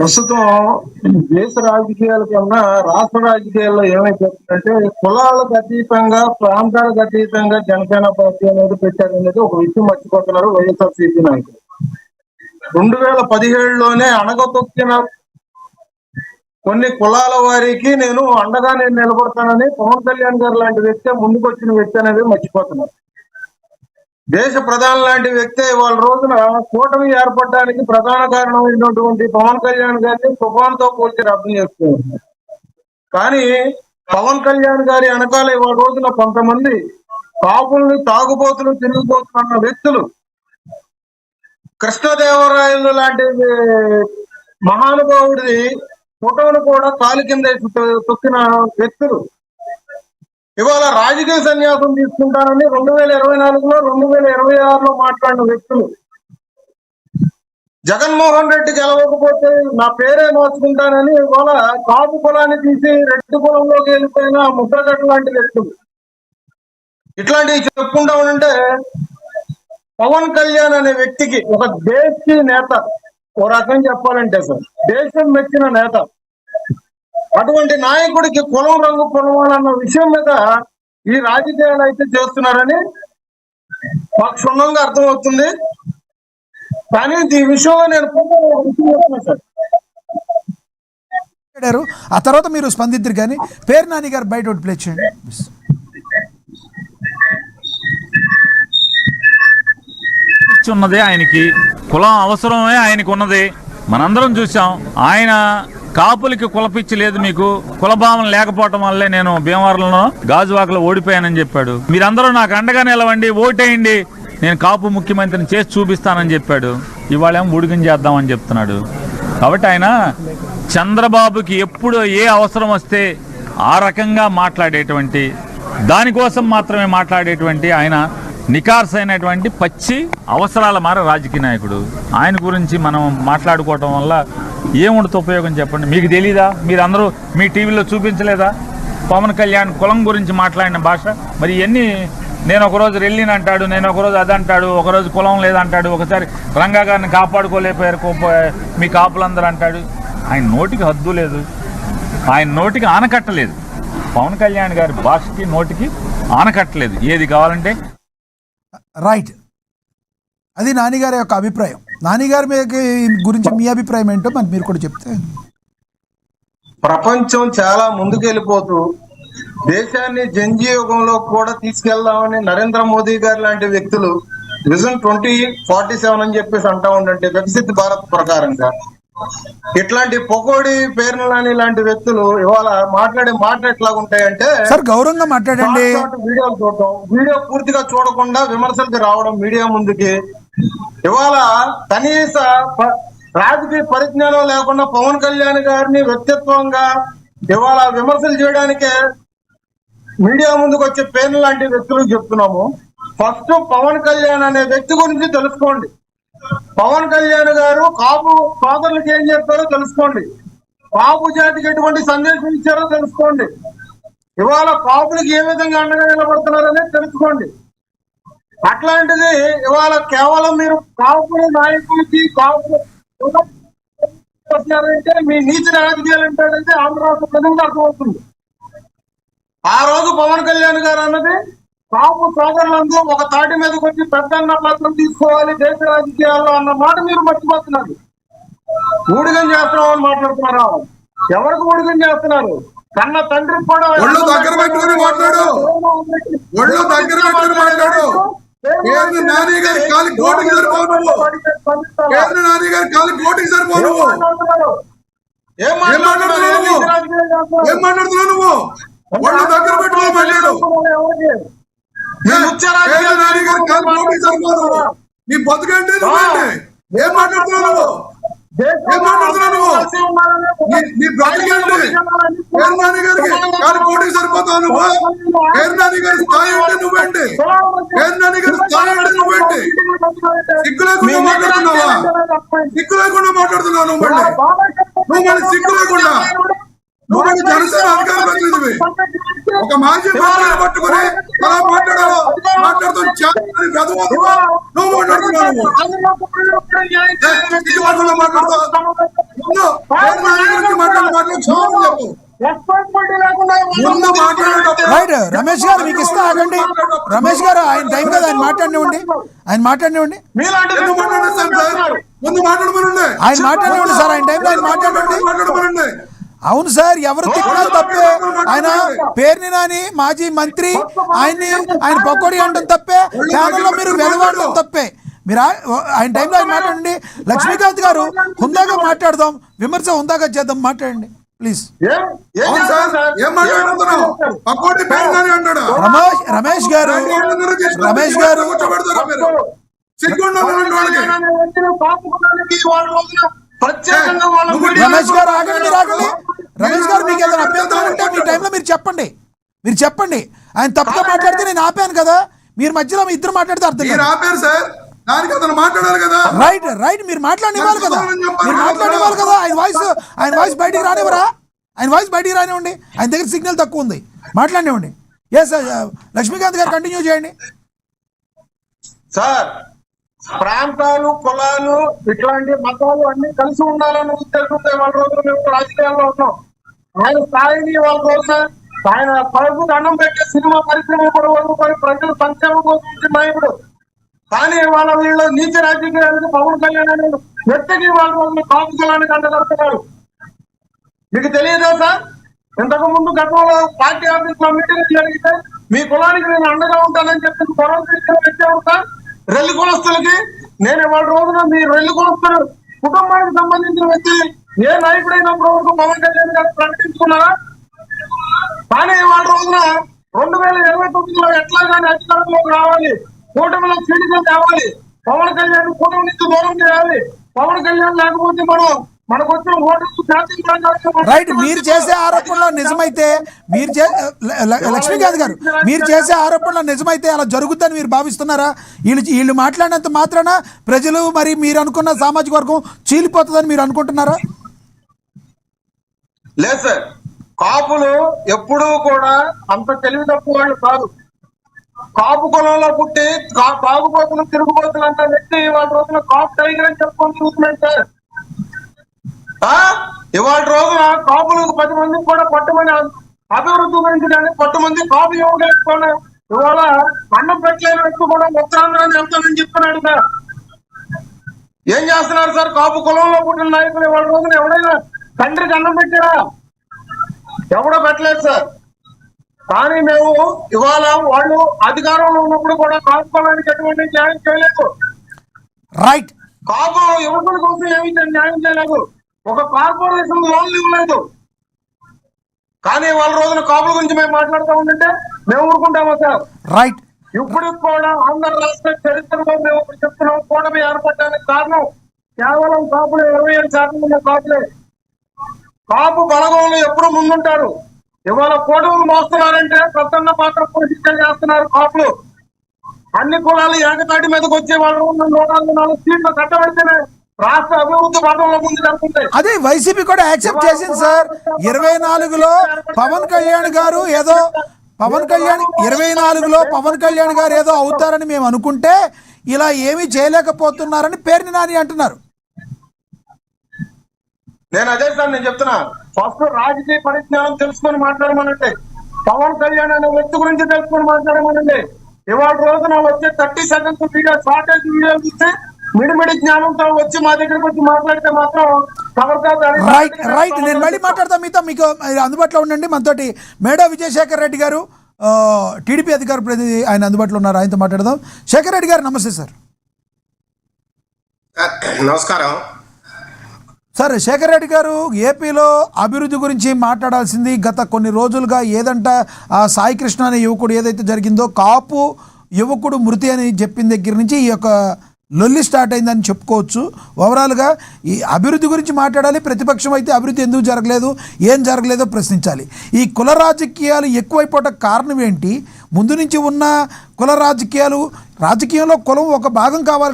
ప్రస్తుతం దేశ రాజకీయాల కన్నా రాష్ట్ర రాజకీయాల్లో ఏమైపోతుందంటే కులాలకు అతీతంగా ప్రాంతాలకు అతీతంగా జనసేన పార్టీ అనేది పెట్టారనేది ఒక విషయం మర్చిపోతున్నారు వైఎస్ఆర్సీపీ నాయకులు. 2017లోనే అణగతొక్కిన కొన్ని కులాల వారికి నేను అండగా నిలబడతానని పవన్ కళ్యాణ్ గారు లాంటి వ్యక్తి ముందుకొచ్చిన వ్యక్తి అనేది మర్చిపోతున్నారు. దేశ ప్రధాని లాంటి వ్యక్తి వాళ్ళ రోజున కూటమి ఏర్పడడానికి ప్రధాన కారణమైనటువంటి పవన్ కళ్యాణ్ గారిని తుఫాన్తో పోల్చి అర్థం చేసుకుంటున్నారు. కానీ పవన్ కళ్యాణ్ గారి వెనకాల ఇవాళ రోజున కొంతమంది కాపుల్ని తాగుబోతులు తిరిగిపోతున్న వ్యక్తులు, కృష్ణదేవరాయలు లాంటి మహానుభావుడి ఫోటోను కూడా కాలు కింద తొక్కిన వ్యక్తులు ఇవాళ రాజకీయ సన్యాసం తీసుకుంటానని 2024లో 2026లో మాట్లాడిన వ్యక్తులు, జగన్మోహన్ రెడ్డి గెలవకపోతే నా పేరే మార్చుకుంటానని ఇవాళ కాపు కులాన్ని తీసి రెడ్డి కులంలోకి వెళ్ళిపోయిన ముద్రగడ్డ లాంటి వ్యక్తులు, ఇట్లాంటివి చెప్పుకుంటా ఉంటే పవన్ కళ్యాణ్ అనే వ్యక్తికి ఒక దేశీ నేత, ఓ రకంగా చెప్పాలంటే సార్ దేశం మెచ్చిన నేత, అటువంటి నాయకుడికి కులం రంగు పొలవాలన్న విషయం మీద ఈ రాజకీయాలు అయితే చేస్తున్నారని మాకు క్షుణ్ణంగా అర్థమవుతుంది. కానీ ఈ విషయంలో నేను సార్ ఆ తర్వాత మీరు స్పందిద్దరు. కానీ పేరు నాని గారు బయట ఒకటి ప్లే చేయండి. ఉన్నదే ఆయనకి, కులం అవసరమే ఆయనకు ఉన్నది. మనందరం చూసాం. ఆయన కాపులకి కులపిచ్చి లేదు, మీకు కులభావం లేకపోవటం వల్లే నేను భీమవరంలో గాజువాకలో ఓడిపోయానని చెప్పాడు. మీరందరూ నాకు అండగా నిలవండి, ఓటేయండి, నేను కాపు ముఖ్యమంత్రిని చేసి చూపిస్తానని చెప్పాడు. ఇవాళేమో ఉడిగం చేద్దామని చెప్తున్నాడు. కాబట్టి ఆయన చంద్రబాబుకి ఎప్పుడు ఏ అవసరం వస్తే ఆ రకంగా మాట్లాడేటువంటి, దానికోసం మాత్రమే మాట్లాడేటువంటి ఆయన నికార్స్ అయినటువంటి పచ్చి అవసరాల మార రాజకీయ నాయకుడు. ఆయన గురించి మనం మాట్లాడుకోవటం వల్ల ఏముండదు ఉపయోగం చెప్పండి? మీకు తెలీదా? మీరందరూ మీ టీవీలో చూపించలేదా పవన్ కళ్యాణ్ కులం గురించి మాట్లాడిన భాష? మరి ఇవన్నీ నేను ఒకరోజు రెల్లిని అంటాడు, నేను ఒకరోజు అదంటాడు, ఒకరోజు కులం లేదంటాడు, ఒకసారి రంగా గారిని కాపాడుకోలేకపోయారు మీ కాపులందరూ అంటాడు. ఆయన నోటికి హద్దు లేదు, ఆయన నోటికి ఆనకట్టలేదు. పవన్ కళ్యాణ్ గారి భాషకి నోటికి ఆనకట్టలేదు. ఏది కావాలంటే రైట్. అది నానిగారి యొక్క అభిప్రాయం. నానిగారి గురించి మీ అభిప్రాయం ఏంటో మరి మీరు కూడా చెప్తే. ప్రపంచం చాలా ముందుకు వెళ్ళిపోతూ దేశాన్ని జంజీయుగంలో కూడా తీసుకెళ్దామని నరేంద్ర మోదీ గారు లాంటి వ్యక్తులు విజన్ 2047 అని చెప్పేసి అంటా ఉండంటే వికసిత్ భారత్ ప్రకారంగా ఇట్లాంటి పొకోడి పేర్లు లాని లాంటి వ్యక్తులు ఇవాళ మాట్లాడే మాట ఎట్లా ఉంటాయంటే, సార్ గౌరవంగా మాట్లాడండి. వీడియోలు చూడటం, వీడియో పూర్తిగా చూడకుండా విమర్శలకి రావడం మీడియా ముందుకి, ఇవాళ కనీస రాజకీయ పరిజ్ఞానం లేకుండా పవన్ కళ్యాణ్ గారిని వ్యక్తిత్వంగా ఇవాళ విమర్శలు చేయడానికే మీడియా ముందుకు వచ్చే పేర్లు లాంటి వ్యక్తులకు చెప్తున్నాము. ఫస్ట్ పవన్ కళ్యాణ్ అనే వ్యక్తి గురించి తెలుసుకోండి. పవన్ కళ్యాణ్ గారు కాపు సోదరులకు ఏం చెప్పారో తెలుసుకోండి. కాపు జాతికి ఎటువంటి సందేశం ఇచ్చారో తెలుసుకోండి. ఇవాళ కాపులకు ఏ విధంగా అండగా నిలబడుతున్నారనేది తెలుసుకోండి. అట్లాంటిది ఇవాళ కేవలం మీరు కాపు నాయకులకి కాపు వస్తున్నారంటే మీ నీచ రాజకీయాలు ఏంటంటే ఆంధ్ర రాష్ట్ర ప్రజలకు అర్థమవుతుంది. ఆ రోజు పవన్ కళ్యాణ్ గారు అన్నది కాపు సోదరులందరూ ఒక తాటి మీదకి వచ్చి పెద్దన్న పత్రం తీసుకోవాలి దేశ రాజకీయాల్లో అన్న మాట మీరు మర్చిపోతున్నారు. ఊడిగం చేస్తున్నామని మాట్లాడుతున్నారా? ఎవరికి ఊడిగం చేస్తున్నారు? కన్న తండ్రికి కూడా దగ్గర పెట్టుకుని మాట్లాడు. ఏం మాట్లాడుతున్నావు నువ్వు? ఒళ్ళు దగ్గర పెట్టుకుని మాట్లాడు. నీ బతుకంటే నువ్వేంటి? ఏం మాట్లాడుతున్నావు నువ్వు? ఏం మాట్లాడుతున్నావు నువ్వు? నీ బ్రతికేంటి? కేరళాని గారికి కానీ పోటీకి సరిపోతావు నువ్వు? కేరళాని గారి స్థాయి అంటే నువ్వేంటి? కేరళాని గారి స్థాయి అంటే నువ్వేంటి? సిగ్గు లేకుండా మాట్లాడుతున్నావా? సిగ్గు లేకుండా మాట్లాడుతున్నావు నువ్వు మళ్ళీ. నువ్వు మళ్ళీ సిగ్గు లేకుండా నువ్వు కూడా జనసేన అధికార ప్రతినిధివి. ఒక మాజీ మంత్రిని పట్టుకుని ఎలా మాట్లాడుతూ నువ్వు మాట్లాడుతున్నావు. రైట్ రమేష్ గారు మీకు ఇస్తా ఆగండి. రమేష్ గారు ఆయన టైం కదా, ఆయన మాట్లాడినివ్వండి. ఆయన మాట్లాడినివ్వండి సార్. ఆయన టైంలో ఆయన మాట్లాడండి. అవును సార్, ఎవరు తిట్టినా తప్పే. ఆయన పేరుని నాని మాజీ మంత్రి, ఆయన పకోడీ అనడం తప్పే, ఛానల్లో మీరు వెలవాడడం తప్పే. మీరు ఆయన టైంలో ఆయన మాట్లాడండి. లక్ష్మీకాంత్ గారు హుందాగా మాట్లాడదాం, విమర్శ హుందాగా చేద్దాం, మాట్లాడండి ప్లీజ్. రమేష్ గారు ఆగండి. రమేష్ గారు మీకు ఏదైనా అభ్యంతరం ఉంటే మీ టైంలో మీరు చెప్పండి. ఆయన తప్పుగా మాట్లాడితే నేను ఆపాను కదా, మీరు మధ్యలో మీ ఇద్దరు మాట్లాడితే అర్థం రైట్. మీరు మాట్లాడివ్వాలి కదా. ఆయన వాయిస్ బయటికి రానివ్వరా? ఆయన వాయిస్ బయటికి రానివ్వండి. ఆయన దగ్గర సిగ్నల్ తక్కువ ఉంది, మాట్లాడినివ్వండి. ఎస్ లక్ష్మీకాంత్ గారు కంటిన్యూ చేయండి. సార్, ప్రాంతాలు, కులాలు, ఇట్లాంటి మతాలు అన్ని కలిసి ఉండాలని ఉద్దేశంతో వాళ్ళ రోజులు మేము రాజకీయాల్లో ఉన్నాం. ఆయన స్థాయిని వాళ్ళ రోజున ఆయన పరుగు దండం పెట్టే సినిమా పరిశ్రమ కూడా వదులుకొని ప్రజలు సంక్షేమం కోసం నాయకుడు. కానీ వాళ్ళ వీళ్ళు నీచ రాజకీయాలకు పవన్ కళ్యాణ్ అనే వ్యక్తికి వాళ్ళ రోజులు కాపు కులానికి అండగడుతున్నారు. మీకు తెలియదా సార్? ఇంతకు ముందు గతంలో పార్టీ ఆఫీస్ లో మీటింగ్ జరిగితే మీ కులానికి నేను అండగా ఉంటానని చెప్పి పెట్టేవారు సార్. రెల్లి కులస్తులకి నేను వాళ్ళ రోజున మీ రెల్లి కులస్తులు కుటుంబానికి సంబంధించిన వ్యక్తి ఏ నాయకుడైనప్పుడు వరకు పవన్ కళ్యాణ్ గారు ప్రకటించుకున్నారా? కానీ వాళ్ళ రోజున 2029లో ఎట్లాగానే అధికారంలోకి రావాలి, కూటమిలో సీట్లు తేవాలి, పవన్ కళ్యాణ్ కూటమి నుంచి దూరం చేయాలి, పవన్ కళ్యాణ్ లేకపోతే మనకు వచ్చిన ఓటు రైట్. మీరు చేసే ఆరోపణలో నిజమైతే లక్ష్మీకాంత్ గారు మీరు చేసే ఆరోపణలో నిజమైతే అలా జరుగుతుందని మీరు భావిస్తున్నారా? వీళ్ళు మాట్లాడినంత మాత్రాన ప్రజలు మరి మీరు అనుకున్న సామాజిక వర్గం చీలిపోతుందని మీరు అనుకుంటున్నారా? లేదు సార్, కాపులు ఎప్పుడూ కూడా అంత తెలివి తక్కువ వాళ్ళు కాదు. కాపు కులంలో పుట్టి తాగుబోతులు, తిరుగుబోతులు అంత వ్యక్తి ఇవాళ రోజున కాపు టైగర్ అని చెప్పుకొని చూస్తున్నాడు సార్. ఇవాళ రోజున కాపులకు 10 మందికి కూడా పట్టుమని అభివృద్ధి గురించి 10 మంది కాపు యువకులు ఇవాళ అన్నం పెట్టలేని వ్యక్తి కూడా ఉత్తరాంధ్రాన్ని వెళ్తానని చెప్తున్నాడు సార్. ఏం చేస్తున్నారు సార్? కాపు కులంలో పుట్టిన నాయకులు ఇవాళ రోజున ఎవరైనా తండ్రికి అన్నం పెట్టారా? ఎవడో పెట్టలేదు సార్. కానీ మేము ఇవాళ వాళ్ళు అధికారంలో ఉన్నప్పుడు కూడా కాపు కులానికి ఎటువంటి న్యాయం చేయలేదు. రైట్. కాపు యువకుల కోసం ఏమి న్యాయం చేయలేదు. ఒక కార్పొరేషన్ లోన్లు ఇవ్వలేదు. కానీ వాళ్ళ రోజున కాపుల గురించి మేము మాట్లాడుతూ ఉంటే మేము ఊరుకుంటామా సార్? రైట్. ఇప్పటికి కూడా ఆంధ్ర రాష్ట్ర చరిత్రలో మేము చెప్తున్నాం, కూటమి ఏర్పడడానికి కారణం కేవలం కాపులు 27% ఉన్న కాపులే. కాపు బలగంలో ఎప్పుడు ముందుంటారు. ఇవాళ కూటమి మోస్తున్నారంటే ప్రసన్న పాత్ర పోషించే చేస్తున్నారు కాపులు. అన్ని కులాలు ఏకతాటి మీదకి వచ్చే వాళ్ళు 104 సీట్లు కట్టబడితేనే రాష్ట్ర అభివృద్ధి పథంలో ముందు జరుగుతుంది. అదే వైసీపీ కూడా యాక్సెప్ట్ చేసింది సార్. 24లో పవన్ కళ్యాణ్ గారు ఏదో 24లో పవన్ కళ్యాణ్ గారు ఏదో అవుతారని మేము అనుకుంటే ఇలా ఏమీ చేయలేకపోతున్నారని పేరుని నాని అంటున్నారు. నేను అదే సార్ నేను చెప్తున్నా. ఫస్ట్ రాజకీయ పరిజ్ఞానం తెలుసుకొని మాట్లాడమనండి. పవన్ కళ్యాణ్ అనే వ్యక్తి గురించి తెలుసుకొని మాట్లాడమనండి. ఇవాళ రోజున వచ్చే 30 సెకండ్స్ వీడియో షార్టేజ్ వీడియోలు చూస్తే మిడిమిడి జ్ఞానంతో వచ్చి మా దగ్గరకు వచ్చి మాట్లాడితే మాత్రం రైట్. నేను మళ్ళీ మాట్లాడతాను మీతో. మీకు అందుబాటులో ఉండండి. మనతోటి మేడా విజయశేఖర్ రెడ్డి గారు టీడీపీ అధికార ప్రతినిధి, ఆయన అందుబాటులో ఉన్నారు. ఆయనతో మాట్లాడదాం. శేఖర్ రెడ్డి గారు నమస్తే సార్. నమస్కారం సార్. శేఖర్ రెడ్డి గారు, ఏపీలో అభివృద్ధి గురించి మాట్లాడాల్సింది గత కొన్ని రోజులుగా ఏదంట ఆ సాయి కృష్ణ అనే యువకుడు ఏదైతే జరిగిందో, కాపు యువకుడు మృతి అని చెప్పిన దగ్గర నుంచి ఈ యొక్క లొల్లి స్టార్ట్ అయిందని చెప్పుకోవచ్చు. ఓవరాల్గా ఈ అభివృద్ధి గురించి మాట్లాడాలి. ప్రతిపక్షం అయితే అభివృద్ధి ఎందుకు జరగలేదు, ఏం జరగలేదో ప్రశ్నించాలి. ఈ కుల రాజకీయాలు ఎక్కువైపోవటం కారణం ఏంటి? ముందు నుంచి ఉన్న కుల రాజకీయాలు, రాజకీయంలో కులం ఒక భాగం కావాలి.